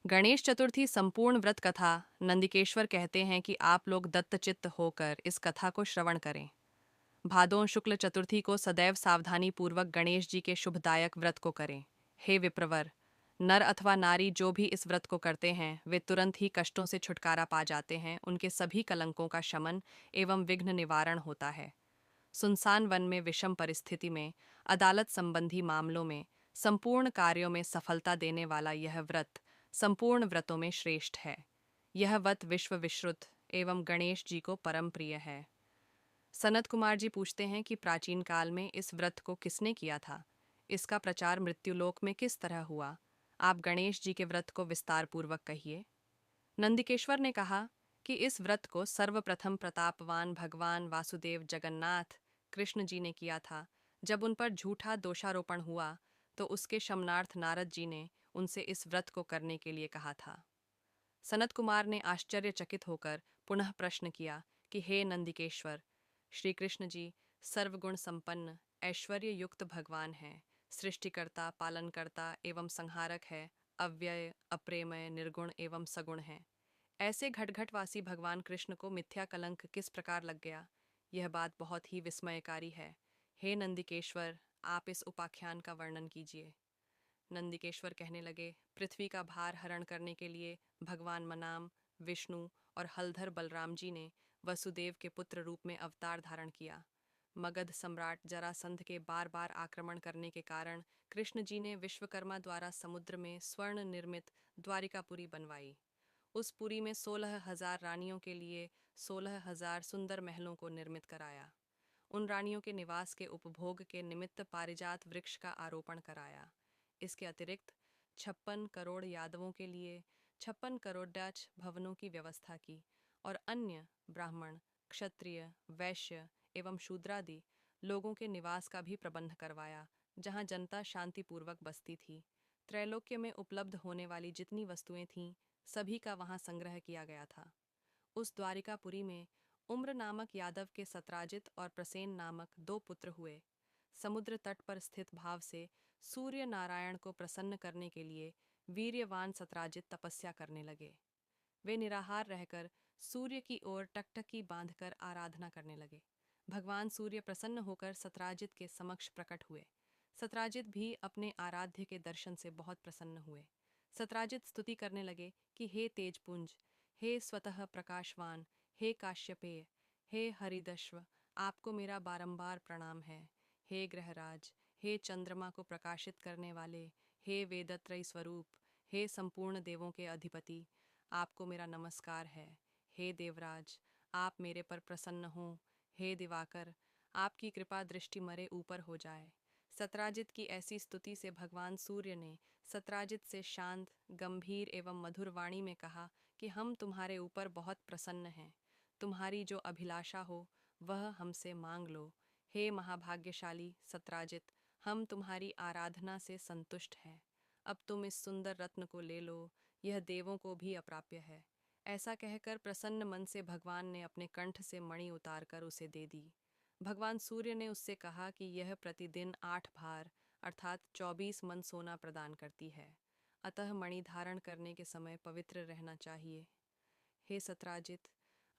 गणेश चतुर्थी संपूर्ण व्रत कथा। नंदिकेश्वर कहते हैं कि आप लोग दत्तचित्त होकर इस कथा को श्रवण करें। भादों शुक्ल चतुर्थी को सदैव सावधानी पूर्वक गणेश जी के शुभदायक व्रत को करें। हे विप्रवर, नर अथवा नारी जो भी इस व्रत को करते हैं वे तुरंत ही कष्टों से छुटकारा पा जाते हैं। उनके सभी कलंकों का शमन एवं विघ्न निवारण होता है। सुनसान वन में विषम परिस्थिति में, अदालत संबंधी मामलों में, संपूर्ण कार्यों में सफलता देने वाला यह व्रत संपूर्ण व्रतों में श्रेष्ठ है। यह व्रत विश्व विश्रुत एवं गणेश जी को परम प्रिय है। सनत कुमार जी पूछते हैं कि प्राचीन काल में इस व्रत को किसने किया था, इसका प्रचार मृत्युलोक में किस तरह हुआ। आप गणेश जी के व्रत को विस्तार पूर्वक कहिए। नंदिकेश्वर ने कहा कि इस व्रत को सर्वप्रथम प्रतापवान भगवान वासुदेव जगन्नाथ कृष्ण जी ने किया था। जब उन पर झूठा दोषारोपण हुआ तो उसके शमनार्थ नारद जी ने उनसे इस व्रत को करने के लिए कहा था। सनत कुमार ने आश्चर्यचकित होकर पुनः प्रश्न किया कि हे नंदिकेश्वर, श्री कृष्ण जी सर्वगुण संपन्न ऐश्वर्य युक्त भगवान हैं, सृष्टिकर्ता पालनकर्ता एवं संहारक है, अव्यय अप्रेमय निर्गुण एवं सगुण हैं। ऐसे घटघटवासी भगवान कृष्ण को मिथ्या कलंक किस प्रकार लग गया, यह बात बहुत ही विस्मयकारी है। हे नंदिकेश्वर, आप इस उपाख्यान का वर्णन कीजिए। नंदिकेश्वर कहने लगे, पृथ्वी का भार हरण करने के लिए भगवान मनाम, विष्णु और हलधर बलराम जी ने वसुदेव के पुत्र रूप में अवतार धारण किया। मगध सम्राट जरासंध के बार बार आक्रमण करने के कारण कृष्ण जी ने विश्वकर्मा द्वारा समुद्र में स्वर्ण निर्मित द्वारिकापुरी बनवाई। उस पुरी में 16,000 रानियों के लिए 16,000 सुंदर महलों को निर्मित कराया। उन रानियों के निवास के उपभोग के निमित्त पारिजात वृक्ष का आरोपण कराया। इसके अतिरिक्त 56 करोड़ यादवों के लिए 56 करोड़ भवनों की व्यवस्था की और अन्य ब्राह्मण, क्षत्रिय, वैश्य एवं शूद्रादि लोगों के निवास का भी प्रबंध करवाया, जहां जनता शांतिपूर्वक बसती थी। त्रैलोक्य में उपलब्ध होने वाली जितनी वस्तुएं थीं, सभी का वहां संग्रह किया गया था। उस द्वारिकापुरी में उम्र नामक यादव के सत्राजित और प्रसेन नामक 2 पुत्र हुए। समुद्र तट पर स्थित भाव से सूर्य नारायण को प्रसन्न करने के लिए वीर्यवान सत्राजित तपस्या करने लगे। वे निराहार रहकर सूर्य की ओर टकटकी बांधकर आराधना करने लगे। भगवान सूर्य प्रसन्न होकर सत्राजित के समक्ष प्रकट हुए। सत्राजित भी अपने आराध्य के दर्शन से बहुत प्रसन्न हुए। सत्राजित स्तुति करने लगे कि हे तेजपुंज, हे स्वतः प्रकाशवान, हे काश्यपेय, हे हरिदश्व, आपको मेरा बारंबार प्रणाम है। हे ग्रहराज, हे चंद्रमा को प्रकाशित करने वाले, हे वेदत्रयी स्वरूप, हे संपूर्ण देवों के अधिपति, आपको मेरा नमस्कार है। हे देवराज, आप मेरे पर प्रसन्न हों। हे दिवाकर, आपकी कृपा दृष्टि मरे ऊपर हो जाए। सत्राजित की ऐसी स्तुति से भगवान सूर्य ने सत्राजित से शांत, गंभीर एवं मधुर वाणी में कहा कि हम तुम्हारे ऊपर बहुत प्रसन्न हैं। तुम्हारी जो अभिलाषा हो वह हमसे मांग लो। हे महाभाग्यशाली सत्राजित, हम तुम्हारी आराधना से संतुष्ट हैं। अब तुम इस सुंदर रत्न को ले लो, यह देवों को भी अप्राप्य है। ऐसा कहकर प्रसन्न मन से भगवान ने अपने कंठ से मणि उतारकर उसे दे दी। भगवान सूर्य ने उससे कहा कि यह प्रतिदिन 8 भार अर्थात 24 मन सोना प्रदान करती है, अतः मणि धारण करने के समय पवित्र रहना चाहिए। हे सत्राजित,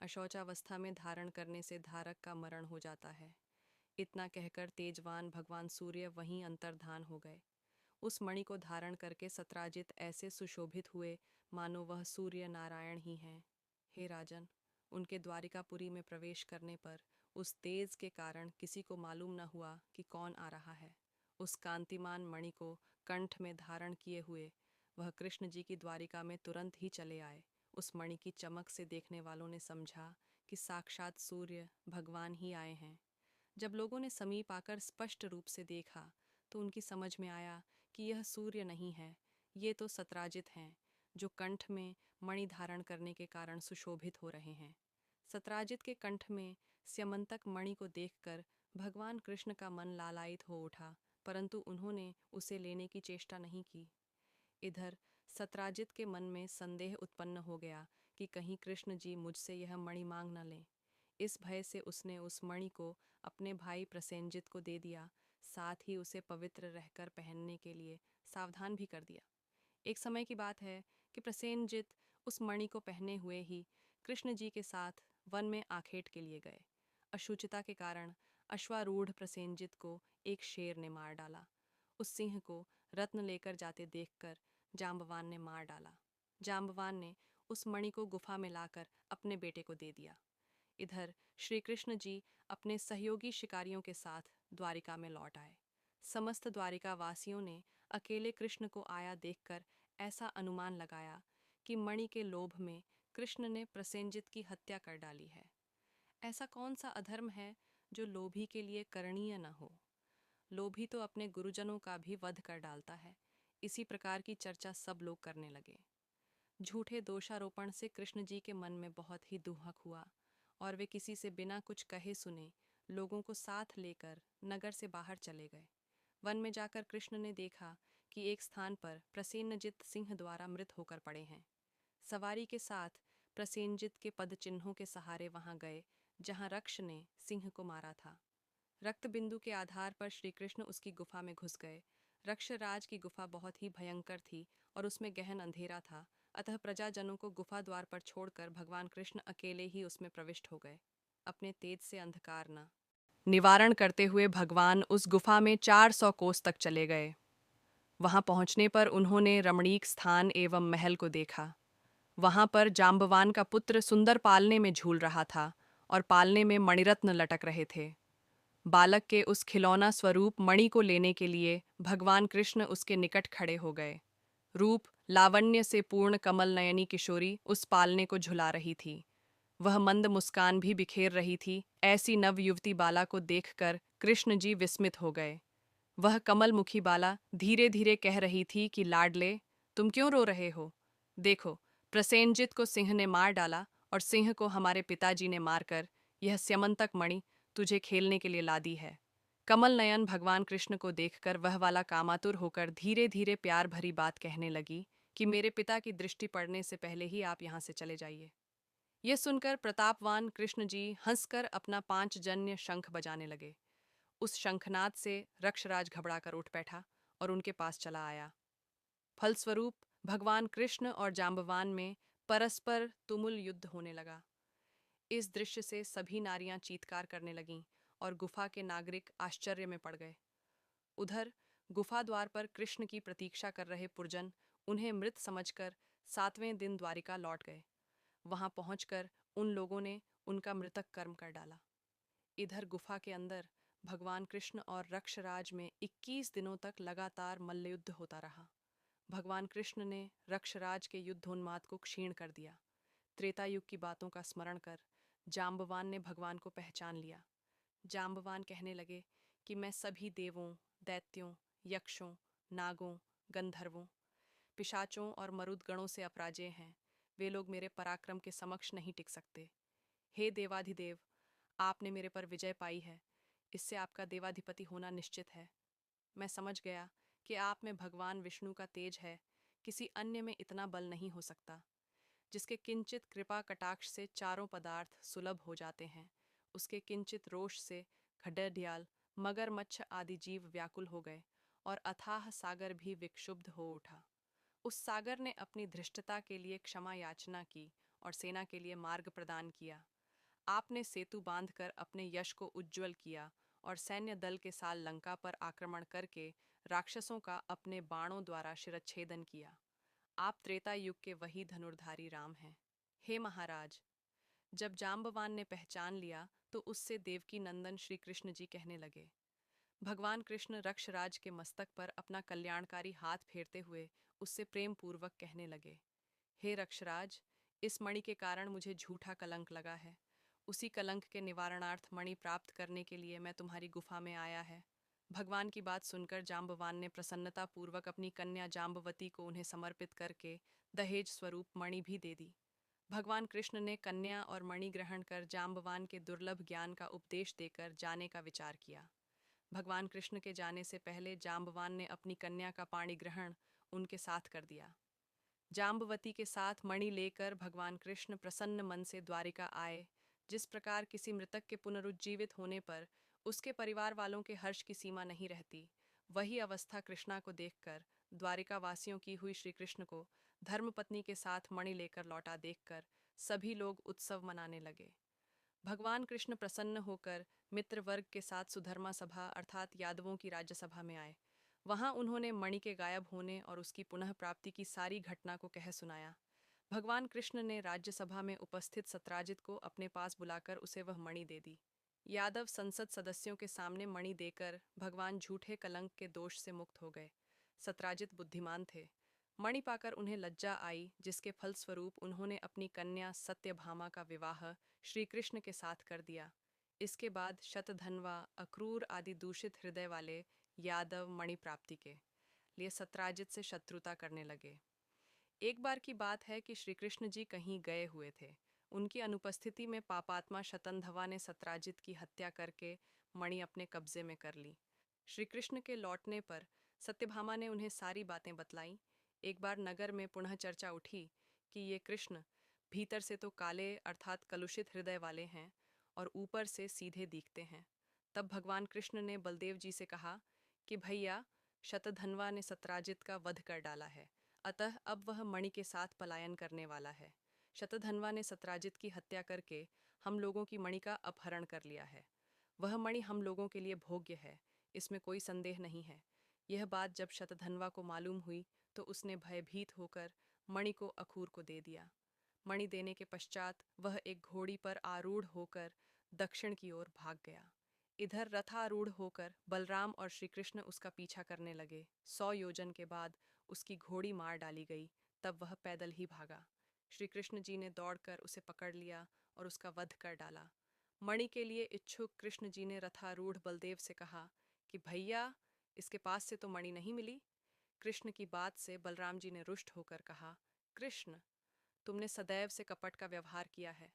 अशौचावस्था में धारण करने से धारक का मरण हो जाता है। इतना कहकर तेजवान भगवान सूर्य वहीं अंतर्धान हो गए। उस मणि को धारण करके सत्राजित ऐसे सुशोभित हुए मानो वह सूर्य नारायण ही हैं। हे राजन, उनके द्वारिकापुरी में प्रवेश करने पर उस तेज के कारण किसी को मालूम न हुआ कि कौन आ रहा है। उस कांतिमान मणि को कंठ में धारण किए हुए वह कृष्ण जी की द्वारिका में तुरंत ही चले आए। उस मणि की चमक से देखने वालों ने समझा कि साक्षात सूर्य भगवान ही आए हैं। जब लोगों ने समीप आकर स्पष्ट रूप से देखा तो उनकी समझ में आया कि यह सूर्य नहीं है, ये तो सत्राजित हैं, जो कंठ में मणि धारण करने के कारण सुशोभित हो रहे हैं। सत्राजित के कंठ में स्यमंतक मणि को देखकर भगवान कृष्ण का मन लालायित हो उठा, परंतु उन्होंने उसे लेने की चेष्टा नहीं की। इधर सत्राजित के मन में संदेह उत्पन्न हो गया कि कहीं कृष्ण जी मुझसे यह मणि मांग न लें। इस भय से उसने उस मणि को अपने भाई प्रसेनजित को दे दिया, साथ ही उसे पवित्र रहकर पहनने के लिए सावधान भी कर दिया। एक समय की बात है कि प्रसेनजित उस मणि को पहने हुए ही कृष्ण जी के साथ वन में आखेट के लिए गए। अशुचिता के कारण अश्वारूढ़ प्रसेनजित को एक शेर ने मार डाला। उस सिंह को रत्न लेकर जाते देखकर जाम्बवान ने मार डाला। जाम्बवान ने उस मणि को गुफा में लाकर अपने बेटे को दे दिया। इधर श्री कृष्ण जी अपने सहयोगी शिकारियों के साथ द्वारिका में लौट आए। समस्त द्वारिका वासियों ने अकेले कृष्ण को आया देखकर ऐसा अनुमान लगाया कि मणि के लोभ में कृष्ण ने प्रसेनजित की हत्या कर डाली है। ऐसा कौन सा अधर्म है जो लोभी के लिए करणीय न हो। लोभी तो अपने गुरुजनों का भी वध कर डालता है। इसी प्रकार की चर्चा सब लोग करने लगे। झूठे दोषारोपण से कृष्ण जी के मन में बहुत ही दुहक हुआ और वे किसी से बिना कुछ कहे सुने लोगों को साथ लेकर नगर से बाहर चले गए। वन में जाकर कृष्ण ने देखा कि एक स्थान पर प्रसेनजित सिंह द्वारा मृत होकर पड़े हैं। सवारी के साथ प्रसेनजित के पद चिन्हों के सहारे वहां गए जहां रक्ष ने सिंह को मारा था। रक्त बिंदु के आधार पर श्री कृष्ण उसकी गुफा में घुस गए। रक्षराज की गुफा बहुत ही भयंकर थी और उसमें गहन अंधेरा था, अतः प्रजाजनों को गुफा द्वार पर छोड़कर भगवान कृष्ण अकेले ही उसमें प्रविष्ट हो गए। अपने तेज से अंधकार न निवारण करते हुए भगवान उस गुफा में 400 कोस तक चले गए। वहां पहुंचने पर उन्होंने रमणीक स्थान एवं महल को देखा। वहां पर जाम्बवान का पुत्र सुंदर पालने में झूल रहा था और पालने में मणिरत्न लटक रहे थे। बालक के उस खिलौना स्वरूप मणि को लेने के लिए भगवान कृष्ण उसके निकट खड़े हो गए। रूप लावण्य से पूर्ण कमल नयनी किशोरी उस पालने को झुला रही थी। वह मंद मुस्कान भी बिखेर रही थी। ऐसी नव युवती बाला को देखकर कृष्ण जी विस्मित हो गए। वह कमलमुखी बाला धीरे धीरे कह रही थी कि लाडले, तुम क्यों रो रहे हो? देखो, प्रसेनजित को सिंह ने मार डाला और सिंह को हमारे पिताजी ने मारकर यह स्यमंतक मणि तुझे खेलने के लिए ला दी है। कमल नयन भगवान कृष्ण को देखकर वह वाला कामातुर होकर धीरे धीरे प्यार भरी बात कहने लगी कि मेरे पिता की दृष्टि पड़ने से पहले ही आप यहाँ से चले जाइए। यह सुनकर प्रतापवान कृष्ण जी हंसकर अपना 5 जन्य शंख बजाने लगे। उस शंखनाद से रक्षराज घबराकर उठ बैठा और उनके पास चला आया। फलस्वरूप भगवान कृष्ण और जाम्बवान में परस्पर तुमुल युद्ध होने लगा। इस दृश्य से सभी नारियां चीत्कार करने लगीं और गुफा के नागरिक आश्चर्य में पड़ गए। उधर गुफा द्वार पर कृष्ण की प्रतीक्षा कर रहे पुरजन उन्हें मृत समझकर 7वें दिन द्वारिका लौट गए। वहां पहुंचकर उन लोगों ने उनका मृतक कर्म कर डाला। इधर गुफा के अंदर भगवान कृष्ण और रक्षराज में 21 दिनों तक लगातार मल्लयुद्ध होता रहा। भगवान कृष्ण ने रक्षराज के युद्धोन्माद को क्षीण कर दिया। त्रेता युग की बातों का स्मरण कर जाम्बवान ने भगवान को पहचान लिया। जाम्बवान कहने लगे कि मैं सभी देवों, दैत्यों, यक्षों, नागों, गंधर्वों, पिशाचों और मरुदगणों से अपराजेय हैं। वे लोग मेरे पराक्रम के समक्ष नहीं टिक सकते। हे देवाधिदेव, आपने मेरे पर विजय पाई है। इससे आपका देवाधिपति होना निश्चित है। मैं समझ गया कि आप में भगवान विष्णु का तेज है। किसी अन्य में इतना बल नहीं हो सकता। जिसके किंचित कृपा कटाक्ष से चारों पदार्थ सुलभ हो जाते हैं, उसके किंचित रोष से खड्डयाल, मगरमच्छ आदि जीव व्याकुल हो गए और अथाह सागर भी विक्षुब्ध हो उठा। उस सागर ने अपनी धृष्टता के लिए क्षमा याचना की और सेना के लिए मार्ग प्रदान किया। आपने सेतु बांधकर अपने यश को उज्ज्वल किया और सैन्य दल के साथ लंका पर आक्रमण करके राक्षसों का अपने बाणों द्वारा शिरच्छेदन किया। आप त्रेता युग के वही धनुर्धारी राम हैं। हे महाराज, जब जाम्बवान ने पहचान लिया तो उससे देवकी नंदन श्री कृष्ण जी कहने लगे। भगवान कृष्ण रक्षराज के मस्तक पर अपना कल्याणकारी हाथ फेरते हुए उससे प्रेम पूर्वक कहने लगे, हे रक्षराज, इस मणि के कारण मुझे झूठा कलंक लगा है। उसी कलंक के निवारणार्थ मणि प्राप्त करने के लिए मैं तुम्हारी गुफा में आया है। भगवान की बात सुनकर जाम्बवान ने प्रसन्नता पूर्वक अपनी कन्या जाम्बवती को उन्हें समर्पित करके दहेज स्वरूप मणि भी दे दी। भगवान कृष्ण ने कन्या और मणि ग्रहण कर जाम्बवान के दुर्लभ ज्ञान का उपदेश देकर जाने का विचार किया। भगवान कृष्ण के जाने से पहले जाम्बवान ने अपनी कन्या का पाणी ग्रहण उनके साथ कर दिया। जाम्बवती के साथ मणि लेकर भगवान कृष्ण प्रसन्न मन से द्वारिका आए। जिस प्रकार किसी मृतक के पुनरुज्जीवित होने पर उसके परिवार वालों के हर्ष की सीमा नहीं रहती, वही अवस्था कृष्णा को देखकर द्वारिका वासियों की हुई श्री कृष्ण को धर्मपत्नी के साथ मणि लेकर लौटा देखकर सभी लोग उत्सव मनाने लगे। भगवान कृष्ण प्रसन्न होकर मित्र वर्ग के साथ सुधर्मा सभा अर्थात यादवों की राज्यसभा में आए। वहां उन्होंने मणि के गायब होने और उसकी पुनः प्राप्ति की सारी घटना को कह सुनाया। भगवान कृष्ण ने राज्यसभा में उपस्थित सत्राजित को अपने पास बुलाकर उसे वह मणि दे दी। यादव संसद सदस्यों के सामने मणि देकर भगवान झूठे कलंक के दोष से मुक्त हो गए। सत्राजित बुद्धिमान थे। मणि पाकर उन्हें लज्जा आई, जिसके फलस्वरूप उन्होंने अपनी कन्या सत्यभामा का विवाह श्री कृष्ण के साथ कर दिया। इसके बाद शतधन्वा, अक्रूर आदि दूषित हृदय वाले यादव मणि प्राप्ति के लिए सत्राजित से शत्रुता करने लगे। एक बार की बात है कि श्री कृष्ण जी कहीं गए हुए थे। उनकी अनुपस्थिति में पापात्मा शतंधवा ने सत्राजित की हत्या करके मणि अपने कब्जे में कर ली। श्री कृष्ण के लौटने पर सत्यभामा ने उन्हें सारी बातें बतलाईं। एक बार नगर में पुनः चर्चा उठी कि ये कृष्ण भीतर से तो काले अर्थात कलुषित हृदय वाले हैं और ऊपर से सीधे दिखते हैं। तब भगवान कृष्ण ने बलदेव जी से कहा कि भैया, शतधन्वा ने सत्राजित का वध कर डाला है, अतः अब वह मणि के साथ पलायन करने वाला है। शतधन्वा ने सत्राजित की हत्या करके हम लोगों की मणि का अपहरण कर लिया है। वह मणि हम लोगों के लिए भोग्य है, इसमें कोई संदेह नहीं है। यह बात जब शतधन्वा को मालूम हुई तो उसने भयभीत होकर मणि को अखूर को दे दिया। मणि देने के पश्चात वह एक घोड़ी पर आरूढ़ होकर दक्षिण की ओर भाग गया। इधर रथारूढ़ होकर बलराम और श्री कृष्ण उसका पीछा करने लगे। 100 योजन के बाद उसकी घोड़ी मार डाली गई, तब वह पैदल ही भागा। श्री कृष्ण जी ने दौड़कर उसे पकड़ लिया और उसका वध कर डाला। मणि के लिए इच्छुक कृष्ण जी ने रथारूढ़ बलदेव से कहा कि भैया, इसके पास से तो मणि नहीं मिली। कृष्ण की बात से बलराम जी ने रुष्ट होकर कहा, कृष्ण, तुमने सदैव से कपट का व्यवहार किया है।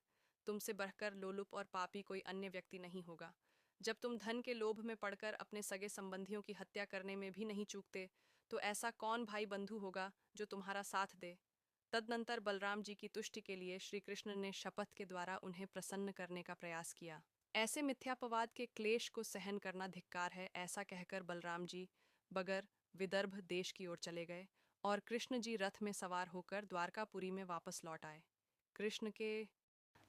तुमसे बढ़कर लोलुप और पापी कोई अन्य व्यक्ति नहीं होगा। जब तुम धन के लोभ में पड़कर अपने सगे संबंधियों की हत्या करने में भी नहीं चूकते, तो ऐसा कौन भाई बंधु होगा जो तुम्हारा साथ दे। तदनंतर बलराम जी की तुष्टि के लिए श्री कृष्ण ने शपथ के द्वारा उन्हें प्रसन्न करने का प्रयास किया। ऐसे मिथ्यापवाद के क्लेश को सहन करना धिक्कार है, ऐसा कहकर बलराम जी बगर विदर्भ देश की ओर चले गए और कृष्ण जी रथ में सवार होकर द्वारकापुरी में वापस लौट आए। कृष्ण के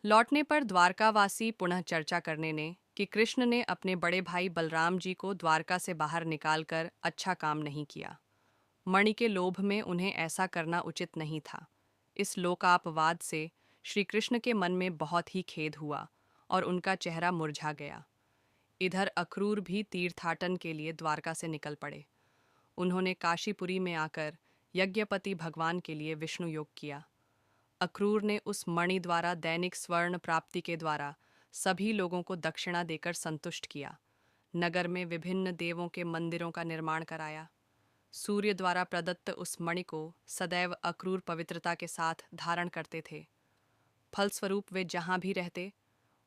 लौटने पर द्वारकावासी पुनः चर्चा करने ने कि कृष्ण ने अपने बड़े भाई बलराम जी को द्वारका से बाहर निकालकर अच्छा काम नहीं किया। मणि के लोभ में उन्हें ऐसा करना उचित नहीं था। इस लोकापवाद से श्री कृष्ण के मन में बहुत ही खेद हुआ और उनका चेहरा मुरझा गया। इधर अक्रूर भी तीर्थाटन के लिए द्वारका से निकल पड़े। उन्होंने काशीपुरी में आकर यज्ञपति भगवान के लिए विष्णु योग किया। अक्रूर ने उस मणि द्वारा दैनिक स्वर्ण प्राप्ति के द्वारा सभी लोगों को दक्षिणा देकर संतुष्ट किया। नगर में विभिन्न देवों के मंदिरों का निर्माण कराया। सूर्य द्वारा प्रदत्त उस मणि को सदैव अक्रूर पवित्रता के साथ धारण करते थे। फलस्वरूप वे जहाँ भी रहते,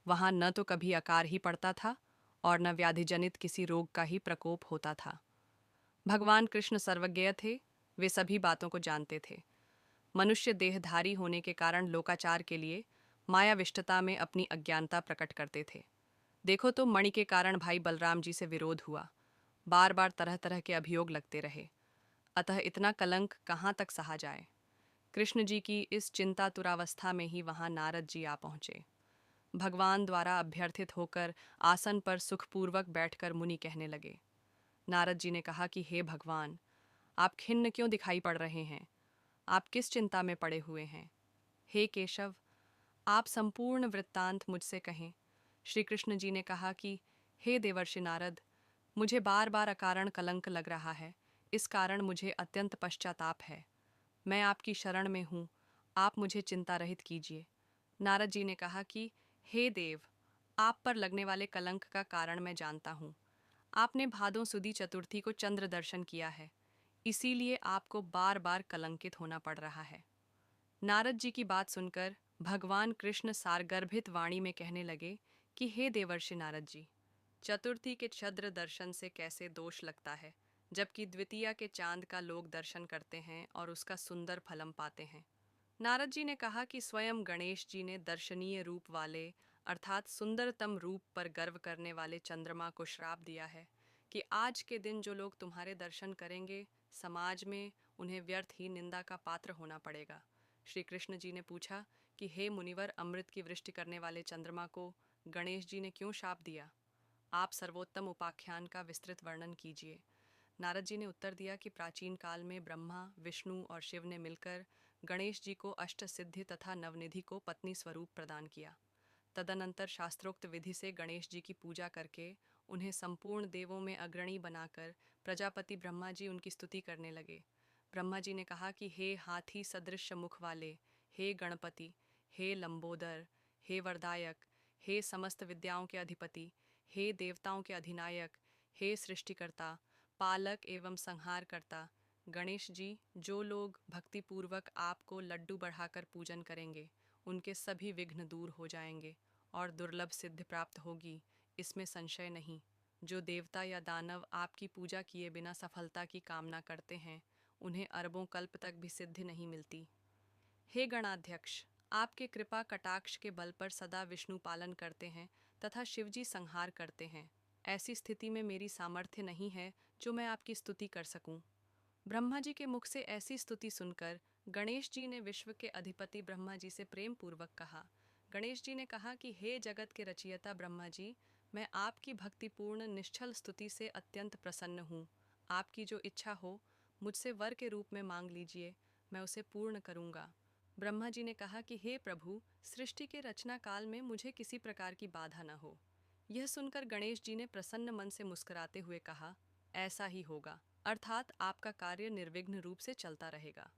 वहाँ न तो कभी अकाल ही पड़ता था और न व्याधिजनित किसी रोग का ही प्रकोप होता था। भगवान कृष्ण सर्वज्ञ थे, वे सभी बातों को जानते थे। मनुष्य देहधारी होने के कारण लोकाचार के लिए मायाविष्टता में अपनी अज्ञानता प्रकट करते थे। देखो तो मणि के कारण भाई बलराम जी से विरोध हुआ। बार बार तरह तरह के अभियोग लगते रहे। अतः इतना कलंक कहाँ तक सहा जाए। कृष्ण जी की इस चिंतातुरावस्था में ही वहाँ नारद जी आ पहुँचे। भगवान द्वारा अभ्यर्थित होकर आसन पर सुखपूर्वक बैठकर मुनि कहने लगे। नारद जी ने कहा कि हे भगवान, आप खिन्न क्यों दिखाई पड़ रहे हैं? आप किस चिंता में पड़े हुए हैं? हे केशव, आप संपूर्ण वृत्तांत मुझसे कहें। श्री कृष्ण जी ने कहा कि हे देवर्षि नारद, मुझे बार बार अकारण कलंक लग रहा है। इस कारण मुझे अत्यंत पश्चाताप है। मैं आपकी शरण में हूँ, आप मुझे चिंता रहित कीजिए। नारद जी ने कहा कि हे देव, आप पर लगने वाले कलंक का कारण मैं जानता हूँ। आपने भादों सुदी चतुर्थी को चंद्र दर्शन किया है, इसीलिए आपको बार बार कलंकित होना पड़ रहा है। नारद जी की बात सुनकर भगवान कृष्ण सारगर्भित वाणी में कहने लगे कि हे देवर्षि नारद जी, चतुर्थी के चंद्र दर्शन से कैसे दोष लगता है, जबकि द्वितीया के चांद का लोग दर्शन करते हैं और उसका सुंदर फलम पाते हैं। नारद जी ने कहा कि स्वयं गणेश जी ने दर्शनीय रूप वाले अर्थात सुंदरतम रूप पर गर्व करने वाले चंद्रमा को श्राप दिया है कि आज के दिन जो लोग तुम्हारे दर्शन करेंगे, समाज में उन्हें व्यर्थ ही निंदा का पात्र होना पड़ेगा। श्री कृष्ण जी ने पूछा कि हे मुनिवर, अमृत की वृष्टि करने वाले चंद्रमा को गणेश जी ने क्यों शाप दिया? आप सर्वोत्तम उपाख्यान का विस्तृत वर्णन कीजिए। नारद जी ने उत्तर दिया कि प्राचीन काल में ब्रह्मा, विष्णु और शिव ने मिलकर गणेश जी को अष्ट सिद्धि तथा नवनिधि को पत्नी स्वरूप प्रदान किया। तदनंतर शास्त्रोक्त विधि से गणेश जी की पूजा करके उन्हें संपूर्ण देवों में अग्रणी बनाकर प्रजापति ब्रह्मा जी उनकी स्तुति करने लगे। ब्रह्मा जी ने कहा कि हे हाथी सदृश मुख वाले, हे गणपति, हे लंबोदर, हे वरदायक, हे समस्त विद्याओं के अधिपति, हे देवताओं के अधिनायक, हे सृष्टिकर्ता, पालक एवं संहार करता गणेश जी, जो लोग भक्तिपूर्वक आपको लड्डू बढ़ाकर पूजन करेंगे उनके सभी विघ्न दूर हो जाएंगे और दुर्लभ सिद्धि प्राप्त होगी, इसमें संशय नहीं। जो देवता या दानव आपकी पूजा किए बिना सफलता की कामना करते हैं उन्हें अरबों कल्प तक भी सिद्धि नहीं मिलती। हे गणाध्यक्ष, आपके कृपा कटाक्ष के बल पर सदा विष्णु पालन करते हैं तथा शिवजी संहार करते हैं। ऐसी स्थिति में मेरी सामर्थ्य नहीं है जो मैं आपकी स्तुति कर सकूं। ब्रह्मा जी के मुख से ऐसी स्तुति सुनकर गणेश जी ने विश्व के अधिपति ब्रह्मा जी से प्रेम पूर्वक कहा। गणेश जी ने कहा कि हे जगत के रचयिता ब्रह्मा जी, मैं आपकी भक्तिपूर्ण निश्चल स्तुति से अत्यंत प्रसन्न हूँ। आपकी जो इच्छा हो मुझसे वर के रूप में मांग लीजिए, मैं उसे पूर्ण करूँगा। ब्रह्मा जी ने कहा कि हे प्रभु, सृष्टि के रचना काल में मुझे किसी प्रकार की बाधा न हो। यह सुनकर गणेश जी ने प्रसन्न मन से मुस्कुराते हुए कहा, ऐसा ही होगा, अर्थात आपका कार्य निर्विघ्न रूप से चलता रहेगा।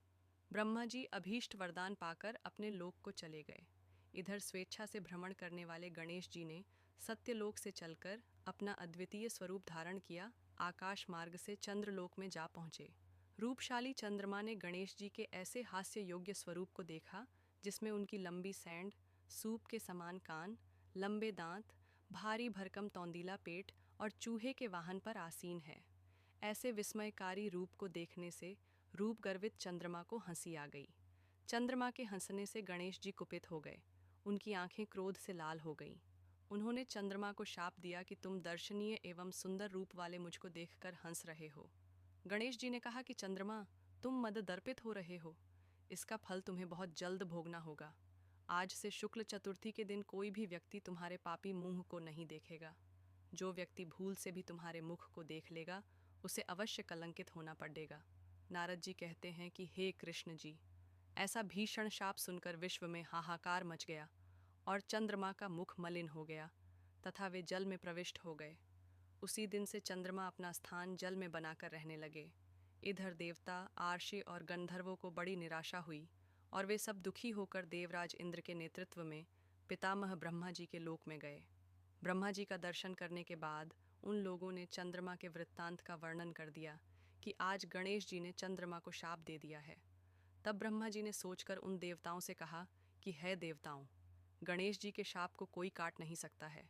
ब्रह्मा जी अभीष्ट वरदान पाकर अपने लोक को चले गए। इधर स्वेच्छा से भ्रमण करने वाले गणेश जी ने सत्यलोक से चलकर अपना अद्वितीय स्वरूप धारण किया, आकाश मार्ग से चंद्रलोक में जा पहुँचे। रूपशाली चंद्रमा ने गणेश जी के ऐसे हास्य योग्य स्वरूप को देखा जिसमें उनकी लंबी सैंड, सूप के समान कान, लंबे दांत, भारी भरकम तौंदीला पेट और चूहे के वाहन पर आसीन है। ऐसे विस्मयकारी रूप को देखने से रूप गर्वित चंद्रमा को हंसी आ गई। चंद्रमा के हंसने से गणेश जी कुपित हो गए। उनकी आंखें क्रोध से लाल हो गईं। उन्होंने चंद्रमा को शाप दिया कि तुम दर्शनीय एवं सुंदर रूप वाले मुझको देखकर हंस रहे हो। गणेश जी ने कहा कि चंद्रमा, तुम मददर्पित हो रहे हो। इसका फल तुम्हें बहुत जल्द भोगना होगा। आज से शुक्ल चतुर्थी के दिन कोई भी व्यक्ति तुम्हारे पापी मुंह को नहीं देखेगा। जो व्यक्ति भूल से भी तुम्हारे मुख को देख लेगा उसे अवश्य कलंकित होना पड़ेगा। नारद जी कहते हैं कि हे कृष्ण जी, ऐसा भीषण शाप सुनकर विश्व में हाहाकार मच गया और चंद्रमा का मुख मलिन हो गया तथा वे जल में प्रविष्ट हो गए। उसी दिन से चंद्रमा अपना स्थान जल में बनाकर रहने लगे। इधर देवता, आर्षि और गंधर्वों को बड़ी निराशा हुई और वे सब दुखी होकर देवराज इंद्र के नेतृत्व में पितामह ब्रह्मा जी के लोक में गए। ब्रह्मा जी का दर्शन करने के बाद उन लोगों ने चंद्रमा के वृत्तांत का वर्णन कर दिया कि आज गणेश जी ने चंद्रमा को शाप दे दिया है। तब ब्रह्मा जी ने सोचकर उन देवताओं से कहा कि हे देवताओं, गणेश जी के शाप को कोई काट नहीं सकता है।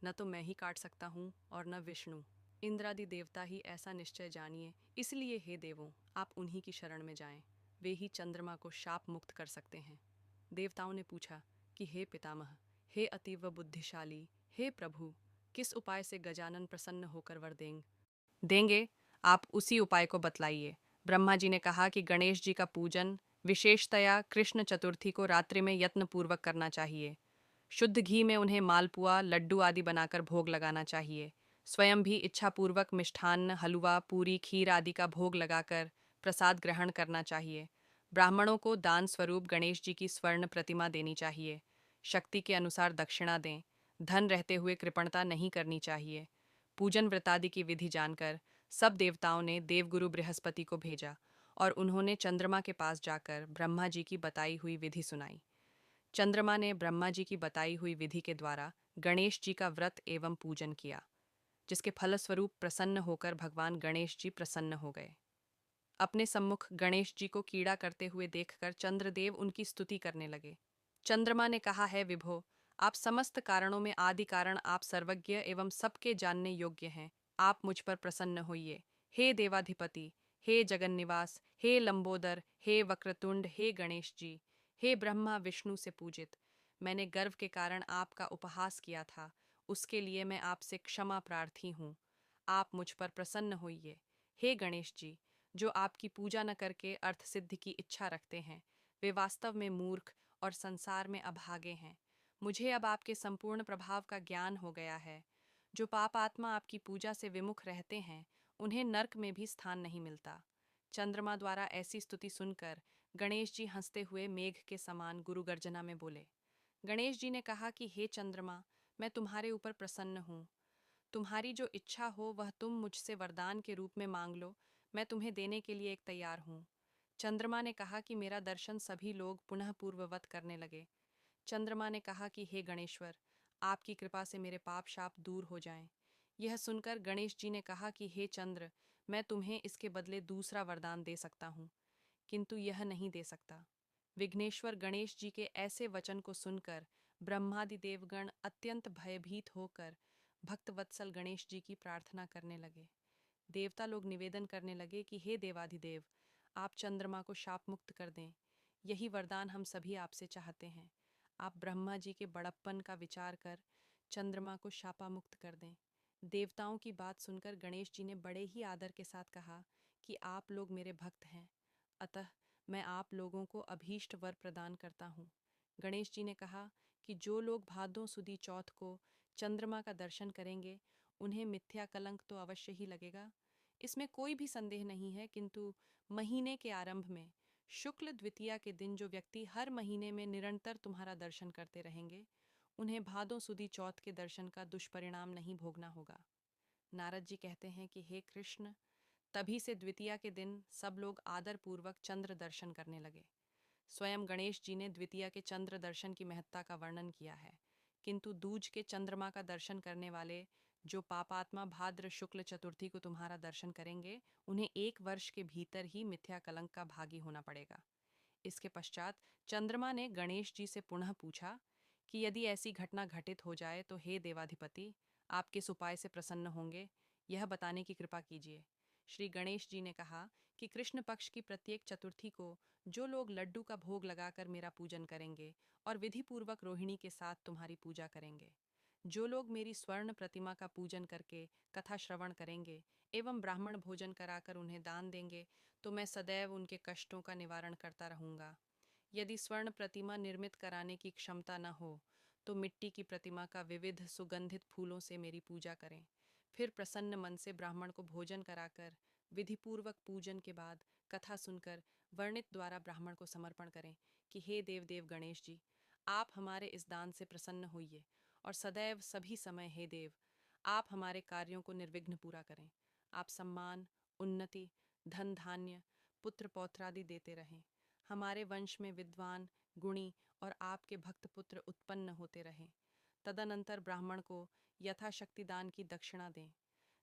न तो मैं ही काट सकता हूँ और न विष्णु। इंद्रादि देवता ही ऐसा निश्चय जानिए। इसलिए हे देवों, आप उन्हीं की शरण में जाएं। वे ही चंद्रमा को शाप मुक्त कर सकते हैं। देवताओं ने पूछा कि हे पितामह, हे अतीव बुद्धिशाली, हे प्रभु, किस उपाय से गजानन प्रसन्न होकर वर देंगे? आप उसी उपाय को बतलाइए। ब्रह्मा जी ने कहा कि गणेश जी का पूजन विशेषतया कृष्ण चतुर्थी को रात्रि में यत्नपूर्वक करना चाहिए। शुद्ध घी में उन्हें मालपुआ, लड्डू आदि बनाकर भोग लगाना चाहिए। स्वयं भी इच्छापूर्वक मिष्ठान्न, हलवा, पूरी, खीर आदि का भोग लगाकर प्रसाद ग्रहण करना चाहिए। ब्राह्मणों को दान स्वरूप गणेश जी की स्वर्ण प्रतिमा देनी चाहिए। शक्ति के अनुसार दक्षिणा दें। धन रहते हुए कृपणता नहीं करनी चाहिए। पूजन व्रतादि की विधि जानकर सब देवताओं ने देवगुरु बृहस्पति को भेजा और उन्होंने चंद्रमा के पास जाकर ब्रह्मा जी की बताई हुई विधि सुनाई। चंद्रमा ने ब्रह्मा जी की बताई हुई विधि के द्वारा गणेश जी का व्रत एवं पूजन किया, जिसके फलस्वरूप प्रसन्न होकर भगवान गणेश जी प्रसन्न हो गए। अपने सम्मुख गणेश जी को कीड़ा करते हुए देखकर चंद्रदेव उनकी स्तुति करने लगे। चंद्रमा ने कहा, है विभो, आप समस्त कारणों में आदि कारण, आप सर्वज्ञ एवं सबके जानने योग्य हैं। आप मुझ पर प्रसन्न होइए। हे देवाधिपति, हे जगन्निवास, हे लंबोदर, हे वक्रतुंड, हे गणेश जी, हे ब्रह्मा विष्णु से पूजित, मैंने गर्व के कारण आपका उपहास किया था, उसके लिए मैं आपसे क्षमा प्रार्थी हूँ। आप मुझ पर प्रसन्न होइए। हे गणेश जी, जो आपकी पूजा न करके अर्थ सिद्धि की इच्छा रखते हैं, वे वास्तव में मूर्ख और संसार में अभागे हैं। मुझे अब आपके संपूर्ण प्रभाव का ज्ञान हो गया है। जो पाप आत्मा आपकी पूजा से विमुख रहते हैं, उन्हें नर्क में भी स्थान नहीं मिलता। चंद्रमा द्वारा ऐसी स्तुति सुनकर गणेश जी हंसते हुए मेघ के समान गुरु गर्जना में बोले। गणेश जी ने कहा कि हे चंद्रमा, मैं तुम्हारे ऊपर प्रसन्न हूँ। तुम्हारी जो इच्छा हो वह तुम मुझसे वरदान के रूप में मांग लो, मैं तुम्हें देने के लिए एक तैयार हूँ। चंद्रमा ने कहा कि मेरा दर्शन सभी लोग पुनः पूर्ववत करने लगे। चंद्रमा ने कहा कि हे गणेश्वर, आपकी कृपा से मेरे पाप शाप दूर हो जाएं। यह सुनकर गणेश जी ने कहा कि हे चंद्र, मैं तुम्हें इसके बदले दूसरा वरदान दे सकता हूँ, किंतु यह नहीं दे सकता। विघ्नेश्वर गणेश जी के ऐसे वचन को सुनकर ब्रह्मादि देवगण अत्यंत भयभीत होकर भक्तवत्सल गणेश जी की प्रार्थना करने लगे। देवता लोग निवेदन करने लगे कि हे देवाधिदेव, आप चंद्रमा को शाप मुक्त कर दें। यही वरदान हम सभी आपसे चाहते हैं। आप ब्रह्मा जी के बड़प्पन का विचार कर चंद्रमा को शापामुक्त कर दें। देवताओं की बात सुनकर गणेश जी ने बड़े ही आदर के साथ कहा कि आप लोग मेरे भक्त हैं, अतः मैं आप लोगों को अभीष्ट वर प्रदान करता हूँ। गणेश जी ने कहा कि जो लोग भादों सुदी चौथ को चंद्रमा का दर्शन करेंगे, उन्हें मिथ्या कलंक तो अवश्य ही लगेगा, इसमें कोई भी संदेह नहीं है। किंतु महीने के आरंभ में शुक्ल द्वितीया के दिन जो व्यक्ति हर महीने में निरंतर तुम्हारा दर्शन करते रहेंगे, उन्हें भादों सुदी चौथ के दर्शन का दुष्परिणाम नहीं भोगना होगा। नारद जी कहते हैं कि हे कृष्ण, तभी से द्वितीया के दिन सब लोग आदर पूर्वक चंद्र दर्शन करने लगे। स्वयं गणेश जी ने द्वितीया के चंद्र दर्शन की महत्ता का वर्णन किया है। किंतु दूज के चंद्रमा का दर्शन करने वाले जो पापात्मा भाद्र शुक्ल चतुर्थी को तुम्हारा दर्शन करेंगे, उन्हें 1 वर्ष के भीतर ही मिथ्या कलंक का भागी होना पड़ेगा। इसके पश्चात चंद्रमा ने गणेश जी से पुनः पूछा कि यदि ऐसी घटना घटित हो जाए तो हे देवाधिपति, आप किस उपाय से प्रसन्न होंगे, यह बताने की कृपा कीजिए। श्री गणेश जी ने कहा कि कृष्ण पक्ष की प्रत्येक चतुर्थी को जो लोग लड्डू का भोग लगाकर मेरा पूजन करेंगे और विधिपूर्वक रोहिणी के साथ तुम्हारी पूजा करेंगे, जो लोग मेरी स्वर्ण प्रतिमा का पूजन करके कथा श्रवण करेंगे एवं ब्राह्मण भोजन कराकर उन्हें दान देंगे, तो मैं सदैव उनके कष्टों का निवारण करता रहूँगा। यदि स्वर्ण प्रतिमा निर्मित कराने की क्षमता न हो, तो मिट्टी की प्रतिमा का विविध सुगंधित फूलों से मेरी पूजा करें। फिर प्रसन्न मन से ब्राह्मण को भोजन कराकर विधिपूर्वक पूजन के बाद कथा सुनकर वर्णित द्वारा ब्राह्मण को समर्पण करें कि हे देव देव गणेश जी, आप हमारे इस दान से प्रसन्न होइए और सदैव सभी समय हे देव, आप हमारे कार्यों को निर्विघ्न पूरा करें। आप सम्मान, उन्नति, धन धान्य, पुत्र पौत्रादि देते रहें। हमारे वंश में विद्वान, गुणी और आपके भक्त पुत्र उत्पन्न होते रहें। तदनंतर ब्राह्मण को यथाशक्ति दान की दक्षिणा दें।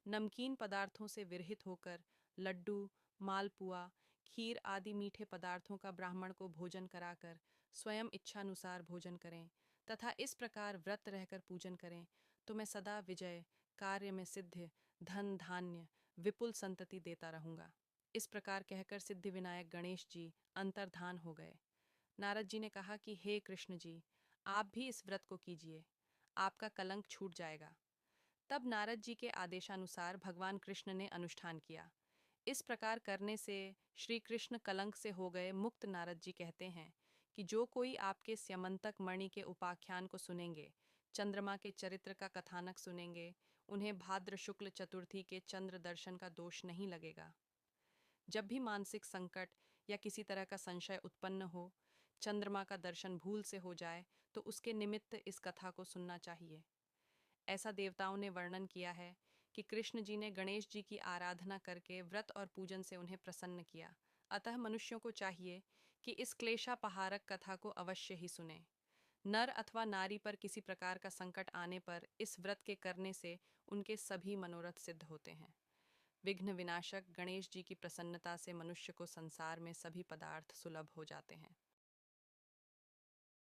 नमकीन पदार्थों से विरहित होकर लड्डू, मालपुआ, खीर आदि मीठे पदार्थों का ब्राह्मण को भोजन कराकर स्वयं इच्छानुसार भोजन करें तथा इस प्रकार व्रत रहकर पूजन करें, तो मैं सदा विजय, कार्य में सिद्ध, धन धान्य, विपुल संतति देता रहूँगा। इस प्रकार कहकर सिद्धि विनायक गणेश जी अंतर्धान हो गए। नारद जी ने कहा कि हे कृष्ण जी, आप भी इस व्रत को कीजिए, आपका कलंक छूट जाएगा। तब नारद जी के आदेशानुसार भगवान कृष्ण ने अनुष्ठान किया। इस प्रकार करने से श्री कृष्ण कलंक से हो गए मुक्त। नारद जी कहते हैं कि जो कोई आपके स्यमंतक मणि के उपाख्यान को सुनेंगे, चंद्रमा के चरित्र का कथानक सुनेंगे, उन्हें भाद्र शुक्ल चतुर्थी के चंद्र दर्शन का दोष नहीं लगेगा। जब भी मानसिक संकट या किसी तरह का संशय उत्पन्न हो, चंद्रमा का दर्शन भूल से हो जाए, तो उसके निमित्त इस कथा को सुनना चाहिए। ऐसा देवताओं ने वर्णन किया है कि कृष्ण जी ने गणेश जी की आराधना करके व्रत और पूजन से उन्हें प्रसन्न किया। अतः मनुष्यों को चाहिए कि इस क्लेशापहारक कथा को अवश्य ही सुने। नर अथवा नारी पर किसी प्रकार का संकट आने पर इस व्रत के करने से उनके सभी मनोरथ सिद्ध होते हैं। विघ्न विनाशक गणेश जी की प्रसन्नता से मनुष्य को संसार में सभी पदार्थ सुलभ हो जाते हैं।